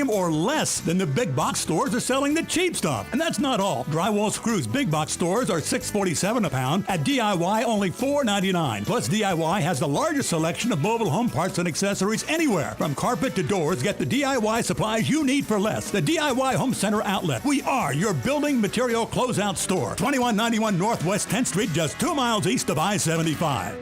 same or less than the big box stores are selling the cheap stuff. And that's not all. Drywall screws big box stores are $6.47 a pound. At DIY, only $4.99. Plus, DIY has the largest selection of mobile home parts and accessories anywhere. From carpet to doors, get the DIY supplies you need for less. The DIY Home Center Outlet. We are your building material closeout store. 2191 Northwest 10th Street, just 2 miles east of I-75.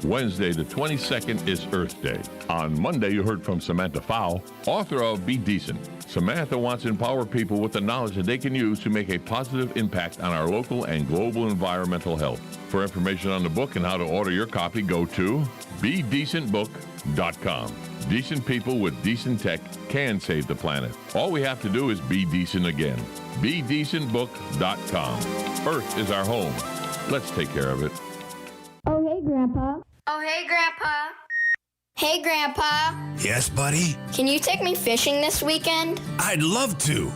Wednesday, the 22nd, is Earth Day. On Monday, you heard from Samantha Fowl, author of Be Decent. Samantha wants to empower people with the knowledge that they can use to make a positive impact on our local and global environmental health. For information on the book and how to order your copy, go to BeDecentBook.com. Decent people with decent tech can save the planet. All we have to do is be decent again. BeDecentBook.com. Earth is our home. Let's take care of it. Oh, hey, Grandpa. Oh, hey, Grandpa. Hey, Grandpa. Yes, buddy? Can you take me fishing this weekend? I'd love to.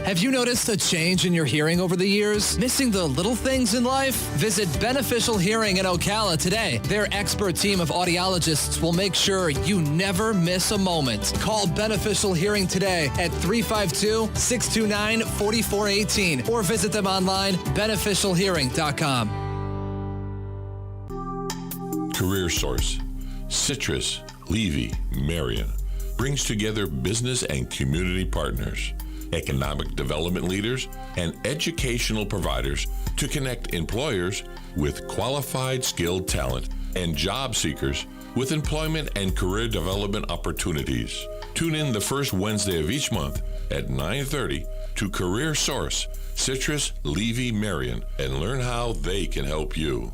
Have you noticed a change in your hearing over the years? Missing the little things in life? Visit Beneficial Hearing in Ocala today. Their expert team of audiologists will make sure you never miss a moment. Call Beneficial Hearing today at 352-629-4418 or visit them online, beneficialhearing.com. Career Source, Citrus, Levy, Marion brings together business and community partners, economic development leaders, and educational providers to connect employers with qualified, skilled talent and job seekers with employment and career development opportunities. Tune in the first Wednesday of each month at 9:30 to Career Source, Citrus, Levy, Marion, and learn how they can help you.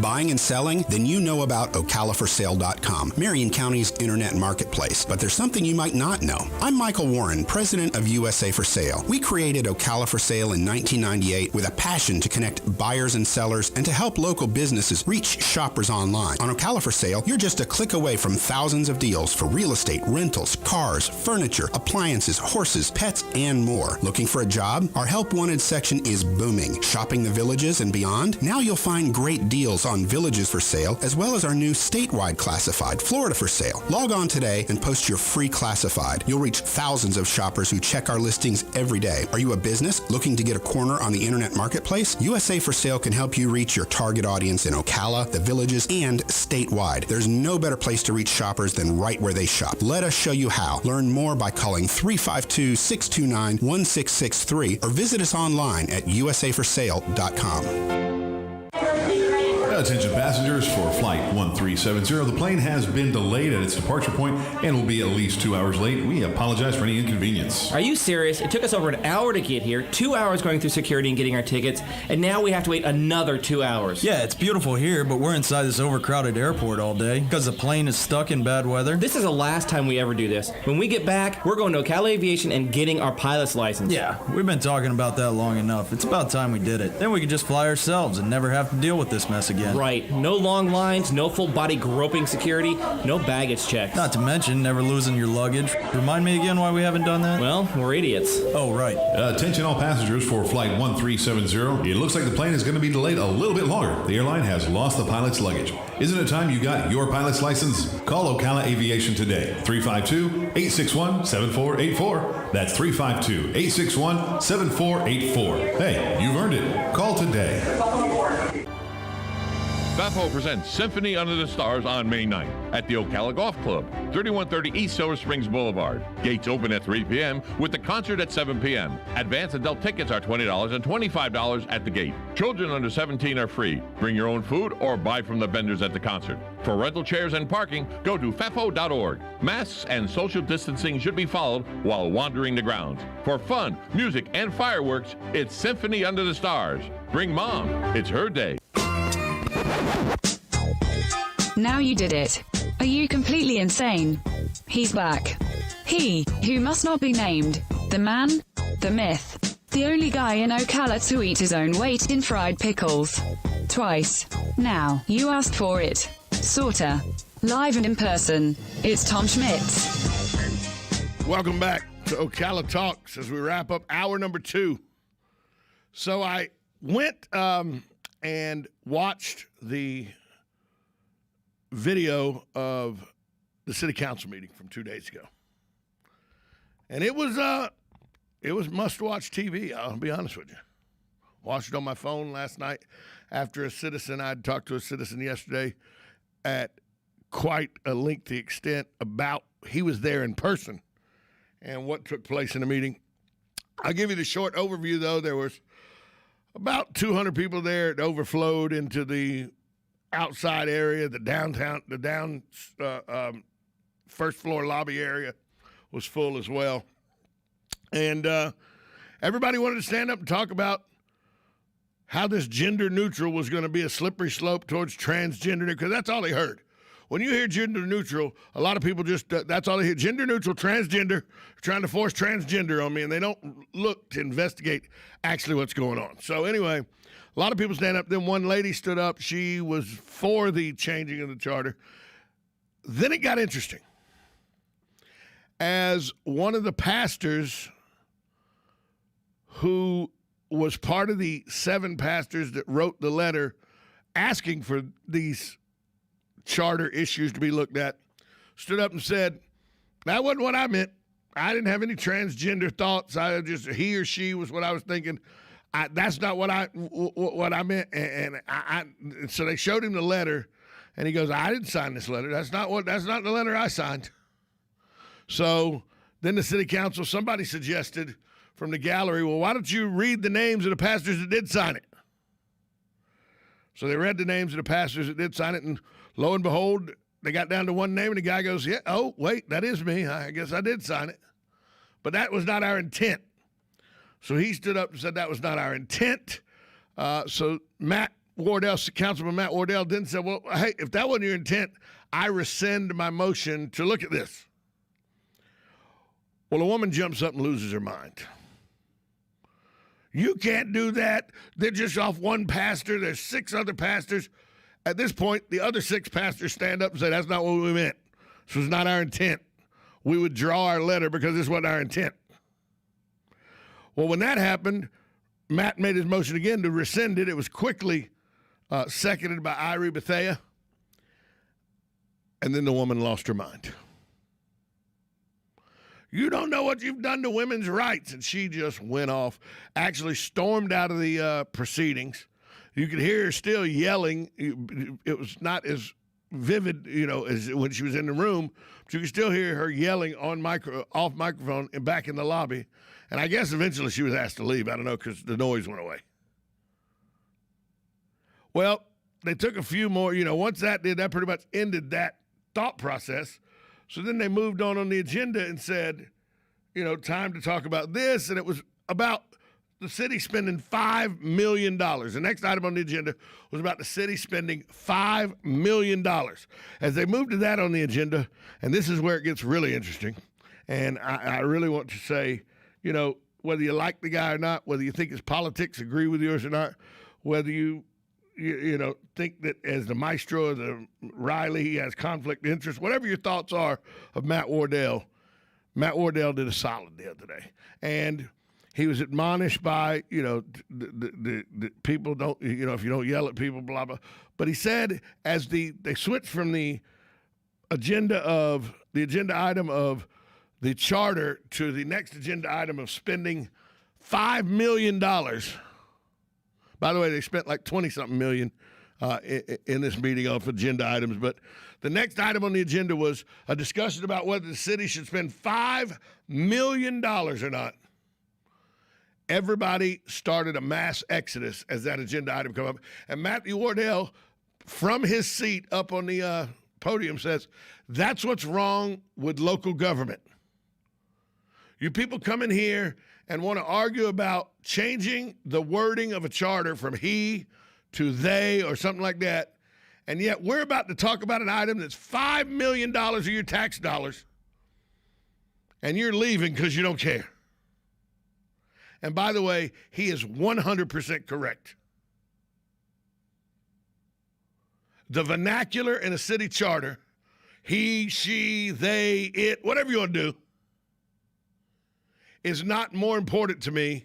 Buying and selling? Then you know about OcalaForSale.com, Marion County's internet marketplace. But there's something you might not know. I'm Michael Warren, president of USA for Sale. We created Ocala for Sale in 1998 with a passion to connect buyers and sellers and to help local businesses reach shoppers online. On Ocala for Sale, you're just a click away from thousands of deals for real estate, rentals, cars, furniture, appliances, horses, pets, and more. Looking for a job? Our Help Wanted section is booming. Shopping the villages and beyond? Now you'll find great deals on villages for sale, as well as our new statewide classified, Florida for Sale. Log on today and post your free classified. You'll reach thousands of shoppers who check our listings every day. Are you a business looking to get a corner on the internet marketplace? USA for Sale can help you reach your target audience in Ocala, the villages, and statewide. There's no better place to reach shoppers than right where they shop. Let us show you how. Learn more by calling 352-629-1663 or visit us online at usaforsale.com. Attention passengers for Flight 1370. The plane has been delayed at its departure point and will be at least 2 hours late. We apologize for any inconvenience. Are you serious? It took us over an hour to get here, 2 hours going through security and getting our tickets, and now we have to wait another 2 hours. Yeah, it's beautiful here, but we're inside this overcrowded airport all day because the plane is stuck in bad weather. This is the last time we ever do this. When we get back, we're going to Ocala Aviation and getting our pilot's license. Yeah, we've been talking about that long enough. It's about time we did it. Then we could just fly ourselves and never have to deal with this mess again. Right. No long lines, no full body groping security, no baggage checks. Not to mention never losing your luggage. Remind me again why we haven't done that? Well, we're idiots. Oh, right. Attention all passengers for Flight 1370. It looks like the plane is going to be delayed a little bit longer. The airline has lost the pilot's luggage. Isn't it time you got your pilot's license? Call Ocala Aviation today. 352-861-7484. That's 352-861-7484. Hey, you've earned it. Call today. FAFO presents Symphony Under the Stars on May 9th at the Ocala Golf Club, 3130 East Silver Springs Boulevard. Gates open at 3 p.m. with the concert at 7 p.m. Advanced adult tickets are $20 and $25 at the gate. Children under 17 are free. Bring your own food or buy from the vendors at the concert. For rental chairs and parking, go to fafo.org. Masks and social distancing should be followed while wandering the grounds. For fun, music, and fireworks, it's Symphony Under the Stars. Bring Mom. It's her day. Now you did it. Are you completely insane? He's back. He, who must not be named. The man, the myth. The only guy in Ocala to eat his own weight in fried pickles. Twice. Now, you asked for it. Sorta. Live and in person. It's Tom Schmitz. Welcome back to Ocala Talks as we wrap up hour number 2. So I went and watched the video of the city council meeting from 2 days ago. And it was must-watch TV, I'll be honest with you. Watched it on my phone last night after I'd talked to a citizen yesterday at quite a lengthy extent about he was there in person and what took place in the meeting. I'll give you the short overview, though. There was about 200 people there. It overflowed into the outside area, the first floor lobby area was full as well. And everybody wanted to stand up and talk about how this gender neutral was going to be a slippery slope towards transgender, because that's all they heard. When you hear gender neutral, a lot of people just, that's all they hear. Gender neutral, transgender, trying to force transgender on me, and they don't look to investigate actually what's going on. So anyway, a lot of people stand up. Then one lady stood up. She was for the changing of the charter. Then it got interesting. As one of the pastors who was part of the 7 pastors that wrote the letter asking for these charter issues to be looked at, stood up and said, that wasn't what I meant. I didn't have any transgender thoughts. He or she was what I was thinking. That's not what I meant. And so they showed him the letter, and he goes, I didn't sign this letter. That's not the letter I signed. So then the city council, somebody suggested from the gallery, well, why don't you read the names of the pastors that did sign it? So they read the names of the pastors that did sign it, and lo and behold, they got down to one name, and the guy goes, yeah, oh, wait, that is me. I guess I did sign it. But that was not our intent. So he stood up and said that was not our intent. So Councilman Matt Wardell then said, well, hey, if that wasn't your intent, I rescind my motion to look at this. Well, a woman jumps up and loses her mind. You can't do that. They're just off one pastor. There's 6 other pastors. At this point, the other 6 pastors stand up and say, that's not what we meant. This was not our intent. We would draw our letter because this wasn't our intent. Well, when that happened, Matt made his motion again to rescind it. It was quickly seconded by Irie Bethea. And then the woman lost her mind. You don't know what you've done to women's rights. And she just went off, actually stormed out of the proceedings. You could hear her still yelling. It was not as vivid, as when she was in the room, but you could still hear her yelling off microphone and back in the lobby. And I guess eventually she was asked to leave. I don't know, because the noise went away. Well, they took a few more. Once that did, that pretty much ended that thought process. So then they moved on the agenda and said, time to talk about this. And it was about the city spending $5 million. The next item on the agenda was about the city spending $5 million. As they moved to that on the agenda, and this is where it gets really interesting, and I really want to say, whether you like the guy or not, whether you think his politics agree with yours or not, whether you think that as the maestro of the Riley, he has conflict of interest, whatever your thoughts are of Matt Wardell did a solid the other day. And he was admonished by, the people don't, if you don't yell at people, blah, blah. But he said as they switched from the agenda item of the charter to the next agenda item of spending $5 million. By the way, they spent like 20-something million in this meeting off agenda items. But the next item on the agenda was a discussion about whether the city should spend $5 million or not. Everybody started a mass exodus as that agenda item came up. And Matthew Wardell, from his seat up on the podium, says, that's what's wrong with local government. You people come in here and want to argue about changing the wording of a charter from he to they or something like that, and yet we're about to talk about an item that's $5 million of your tax dollars, and you're leaving because you don't care. And by the way, he is 100% correct. The vernacular in a city charter, he, she, they, it, whatever you want to do, is not more important to me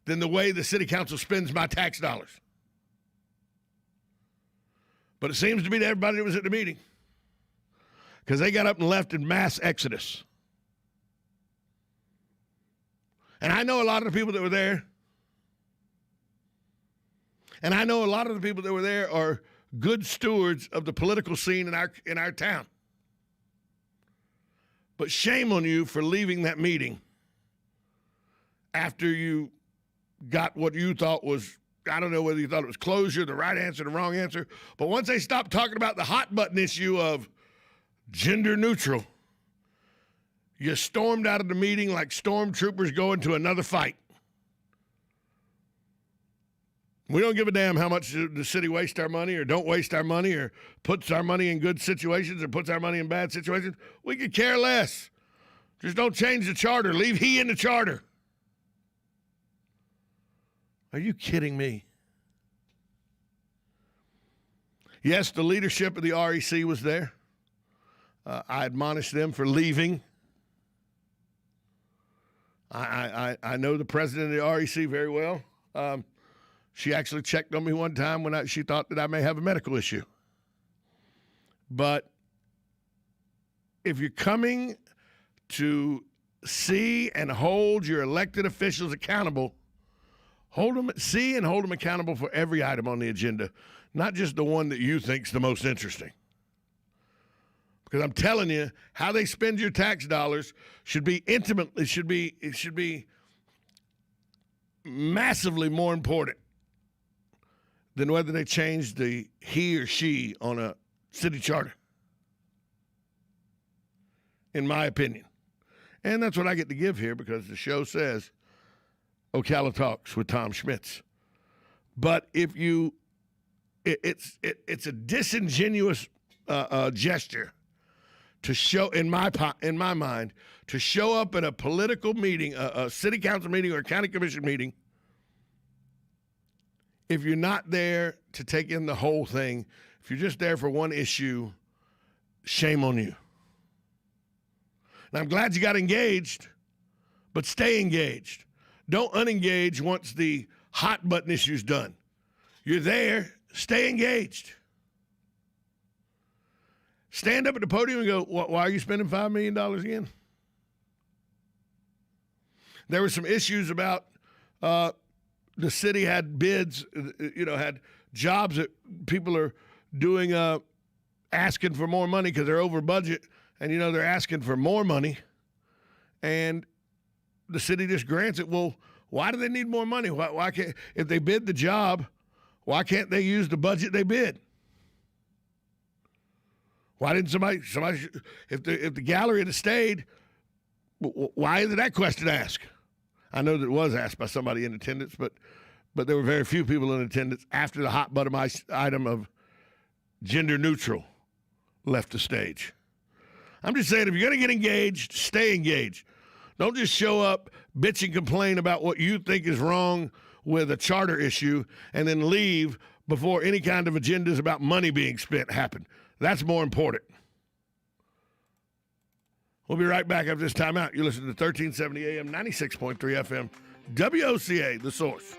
than the way the city council spends my tax dollars. But it seems to be to everybody that was at the meeting. because they got up and left in mass exodus. And I know a lot of the people that were there. And I know a lot of the people that were there are good stewards of the political scene in our town. But shame on you for leaving that meeting after you got what you thought was, I don't know whether you thought it was closure, the right answer, the wrong answer. But once they stopped talking about the hot button issue of gender neutral, you stormed out of the meeting like stormtroopers going to another fight. We don't give a damn how much the city wastes our money or don't waste our money or puts our money in good situations or puts our money in bad situations. We could care less. Just don't change the charter. Leave he in the charter. Are you kidding me? Yes, the leadership of the REC was there. I admonished them for leaving. I know the president of the REC very well. She actually checked on me one time when she thought that I may have a medical issue. But if you're coming to see and hold your elected officials accountable, hold them accountable for every item on the agenda, not just the one that you think's the most interesting. Because I'm telling you, how they spend your tax dollars should be massively more important than whether they change the he or she on a city charter, in my opinion. And that's what I get to give here because the show says Ocala Talks with Tom Schmitz. But if it's a disingenuous gesture to show, in my mind, to show up in a political meeting, a city council meeting or a county commission meeting, if you're not there to take in the whole thing, if you're just there for one issue, shame on you. And I'm glad you got engaged, but stay engaged. Don't unengage once the hot button issue's done. You're there, stay engaged. Stand up at the podium and go, why are you spending $5 million again? There were some issues about the city had bids, had jobs that people are doing, asking for more money because they're over budget, and, they're asking for more money, and the city just grants it. Well, why do they need more money? Why can't, if they bid the job, why can't they use the budget they bid? Why didn't somebody, if the gallery had stayed, why isn't that question asked? I know that it was asked by somebody in attendance, but there were very few people in attendance after the hot button item of gender neutral left the stage. I'm just saying, if you're going to get engaged, stay engaged. Don't just show up, bitch and complain about what you think is wrong with a charter issue and then leave before any kind of agendas about money being spent happen. That's more important. We'll be right back after this timeout. You listen to 1370 AM, 96.3 FM, WOCA, The Source.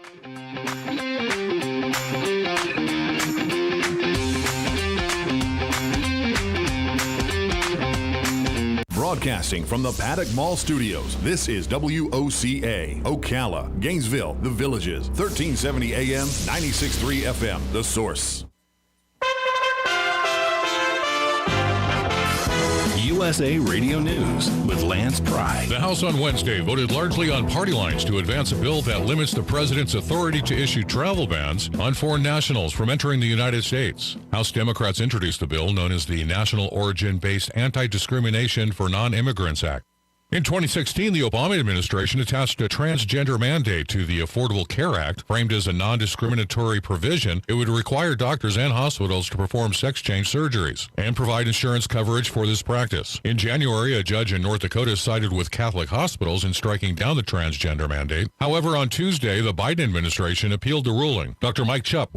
Broadcasting from the Paddock Mall Studios, this is WOCA, Ocala, Gainesville, The Villages, 1370 AM, 96.3 FM, The Source. USA Radio News with Lance Pry. The House on Wednesday voted largely on party lines to advance a bill that limits the president's authority to issue travel bans on foreign nationals from entering the United States. House Democrats introduced the bill known as the National Origin-Based Anti-Discrimination for Non-Immigrants Act. In 2016, the Obama administration attached a transgender mandate to the Affordable Care Act. Framed as a non-discriminatory provision, it would require doctors and hospitals to perform sex change surgeries and provide insurance coverage for this practice. In January, a judge in North Dakota sided with Catholic hospitals in striking down the transgender mandate. However, on Tuesday, the Biden administration appealed the ruling. Dr. Mike Chupp